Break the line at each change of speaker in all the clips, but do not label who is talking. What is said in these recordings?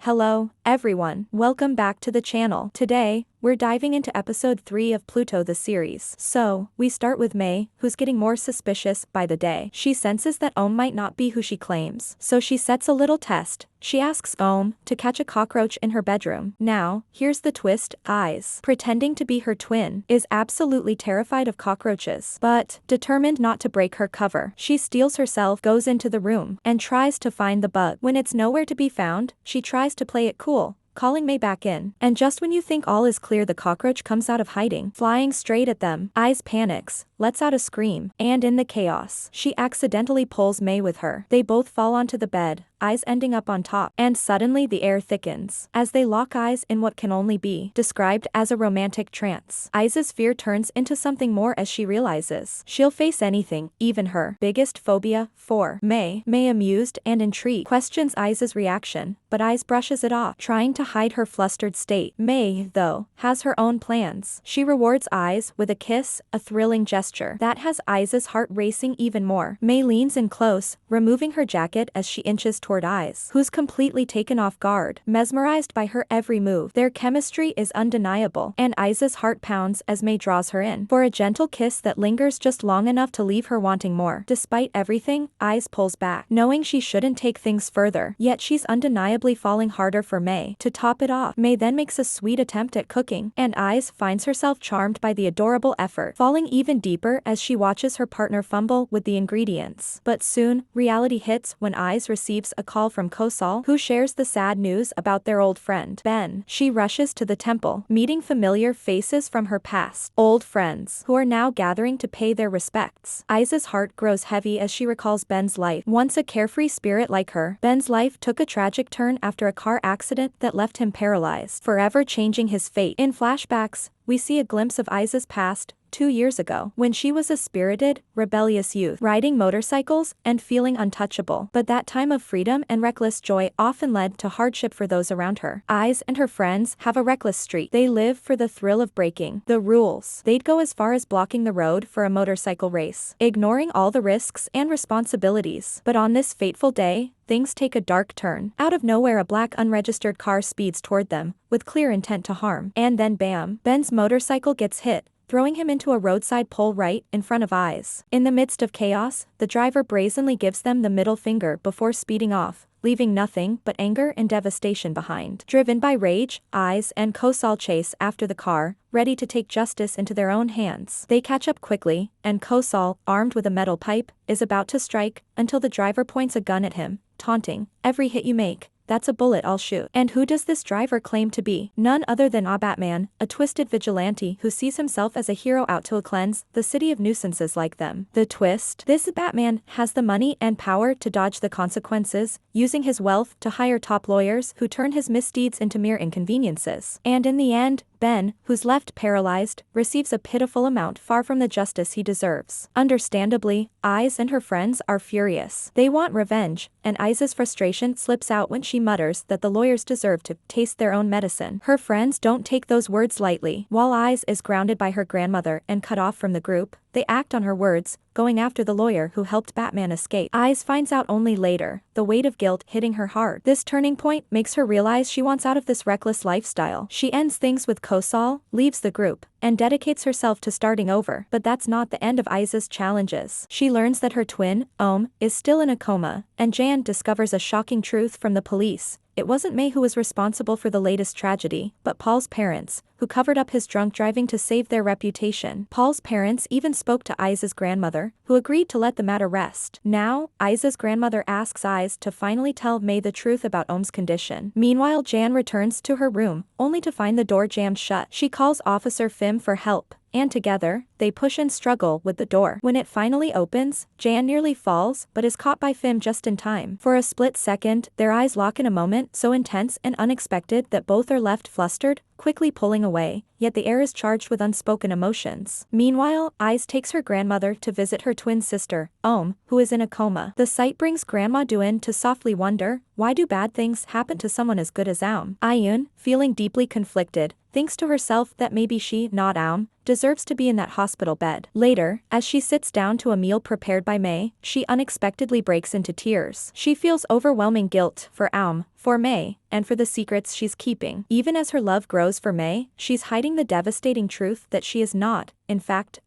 Hello, everyone. Welcome back to the channel. Today, we're diving into episode 3 of Pluto the series. So, we start with May, who's getting more suspicious by the day. She senses that Ohm might not be who she claims. So she sets a little test. She asks Ohm to catch a cockroach in her bedroom. Now, here's the twist. Eyes, pretending to be her twin, is absolutely terrified of cockroaches. But, determined not to break her cover, she steels herself, goes into the room, and tries to find the bug. When it's nowhere to be found, she tries to play it cool, calling May back in. And just when you think all is clear, the cockroach comes out of hiding, flying straight at them. Eyes panics, lets out a scream, and in the chaos, she accidentally pulls May with her. They both fall onto the bed, Eyes ending up on top, and suddenly the air thickens as they lock eyes in what can only be described as a romantic trance. Eyes' fear turns into something more as she realizes she'll face anything, even her biggest phobia. For May, amused and intrigued, questions Eyes' reaction, but Eyes brushes it off, trying to hide her flustered state. May, though, has her own plans. She rewards Eyes with a kiss, a thrilling gesture that has Eyes' heart racing even more. May leans in close, removing her jacket as she inches toward Eyes, who's completely taken off guard, mesmerized by her every move. Their chemistry is undeniable, and Eyes' heart pounds as May draws her in for a gentle kiss that lingers just long enough to leave her wanting more. Despite everything, Eyes pulls back, knowing she shouldn't take things further, yet she's undeniably falling harder for May. To top it off, May then makes a sweet attempt at cooking, and Eyes finds herself charmed by the adorable effort, falling even deeper as she watches her partner fumble with the ingredients. But soon, reality hits when Eyes receives a call from Kosal, who shares the sad news about their old friend, Ben. She rushes to the temple, meeting familiar faces from her past, old friends, who are now gathering to pay their respects. Eyes' heart grows heavy as she recalls Ben's life. Once a carefree spirit like her, Ben's life took a tragic turn after a car accident that left him paralyzed, forever changing his fate. In flashbacks, we see a glimpse of Eyes' past, 2 years ago, when she was a spirited, rebellious youth, riding motorcycles and feeling untouchable. But that time of freedom and reckless joy often led to hardship for those around her. Eyes and her friends have a reckless streak. They live for the thrill of breaking the rules. They'd go as far as blocking the road for a motorcycle race, ignoring all the risks and responsibilities. But on this fateful day, things take a dark turn. Out of nowhere, a black unregistered car speeds toward them, with clear intent to harm. And then bam, Ben's motorcycle gets hit, throwing him into a roadside pole right in front of Eyes. In the midst of chaos, the driver brazenly gives them the middle finger before speeding off, leaving nothing but anger and devastation behind. Driven by rage, Eyes and Kosal chase after the car, ready to take justice into their own hands. They catch up quickly, and Kosal, armed with a metal pipe, is about to strike, until the driver points a gun at him, taunting, "Every hit you make, that's a bullet I'll shoot." And who does this driver claim to be? None other than Batman, a twisted vigilante who sees himself as a hero out to cleanse the city of nuisances like them. The twist? This Batman has the money and power to dodge the consequences, using his wealth to hire top lawyers who turn his misdeeds into mere inconveniences. And in the end, Ben, who's left paralyzed, receives a pitiful amount far from the justice he deserves. Understandably, Eyes and her friends are furious. They want revenge, and Eyes' frustration slips out when she mutters that the lawyers deserve to taste their own medicine. Her friends don't take those words lightly. While Eyes is grounded by her grandmother and cut off from the group, they act on her words, going after the lawyer who helped Batman escape. Eyes finds out only later, the weight of guilt hitting her hard. This turning point makes her realize she wants out of this reckless lifestyle. She ends things with Kosal, leaves the group, and dedicates herself to starting over. But that's not the end of Eyes' challenges. She learns that her twin, Ohm, is still in a coma, and Jan discovers a shocking truth from the police. It wasn't May who was responsible for the latest tragedy, but Paul's parents, who covered up his drunk driving to save their reputation. Paul's parents even spoke to Eyes' grandmother, who agreed to let the matter rest. Now, Eyes' grandmother asks Eyes to finally tell May the truth about Ohm's condition. Meanwhile, Jan returns to her room, only to find the door jammed shut. She calls Officer Fim for help, and together, they push and struggle with the door. When it finally opens, Jan nearly falls, but is caught by Fim just in time. For a split second, their eyes lock in a moment so intense and unexpected that both are left flustered, quickly pulling away, yet the air is charged with unspoken emotions. Meanwhile, Eyes takes her grandmother to visit her twin sister, Ohm, who is in a coma. The sight brings Grandma Duin to softly wonder, why do bad things happen to someone as good as Ohm? Ayun, feeling deeply conflicted, thinks to herself that maybe she, not Ohm, deserves to be in that hospital bed. Later, as she sits down to a meal prepared by May, she unexpectedly breaks into tears. She feels overwhelming guilt for Ohm, for May, and for the secrets she's keeping. Even as her love grows for May, she's hiding the devastating truth that she is not, in fact,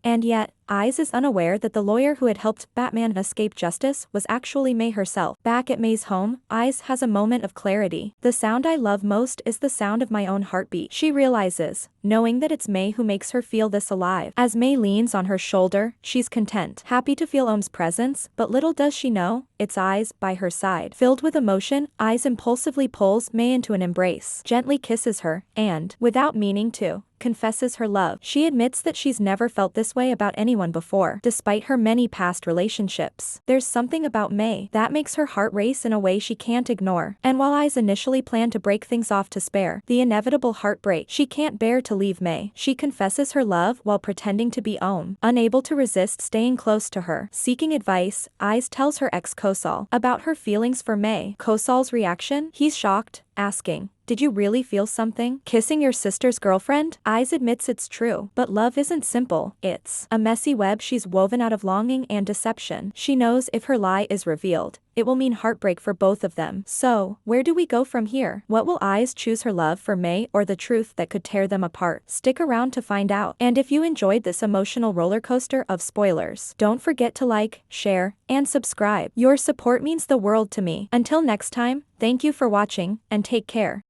And yet, Eyes is unaware that the lawyer who had helped Batman escape justice was actually May herself. Back at May's home, Eyes has a moment of clarity. The sound I love most is the sound of my own heartbeat, she realizes, knowing that it's May who makes her feel this alive. As May leans on her shoulder, she's content, happy to feel Ohm's presence, but little does she know, it's Eyes by her side. Filled with emotion, Eyes impulsively pulls May into an embrace, gently kisses her, and, without meaning to, confesses her love. She admits that she's never felt this way about anyone before, despite her many past relationships. There's something about May that makes her heart race in a way she can't ignore. And while Eyes initially planned to break things off to spare the inevitable heartbreak, she can't bear to leave May. She confesses her love while pretending to be Ohm, unable to resist staying close to her. Seeking advice, Eyes tells her ex Kosal about her feelings for May. Kosal's reaction? He's shocked, asking, "Did you really feel something? Kissing your sister's girlfriend?" Eyes admits it's true, but love isn't simple. It's a messy web she's woven out of longing and deception. She knows if her lie is revealed, it will mean heartbreak for both of them. So, where do we go from here? What will Eyes choose, her love for May or the truth that could tear them apart? Stick around to find out. And if you enjoyed this emotional roller coaster of spoilers, don't forget to like, share, and subscribe. Your support means the world to me. Until next time, thank you for watching, and take care.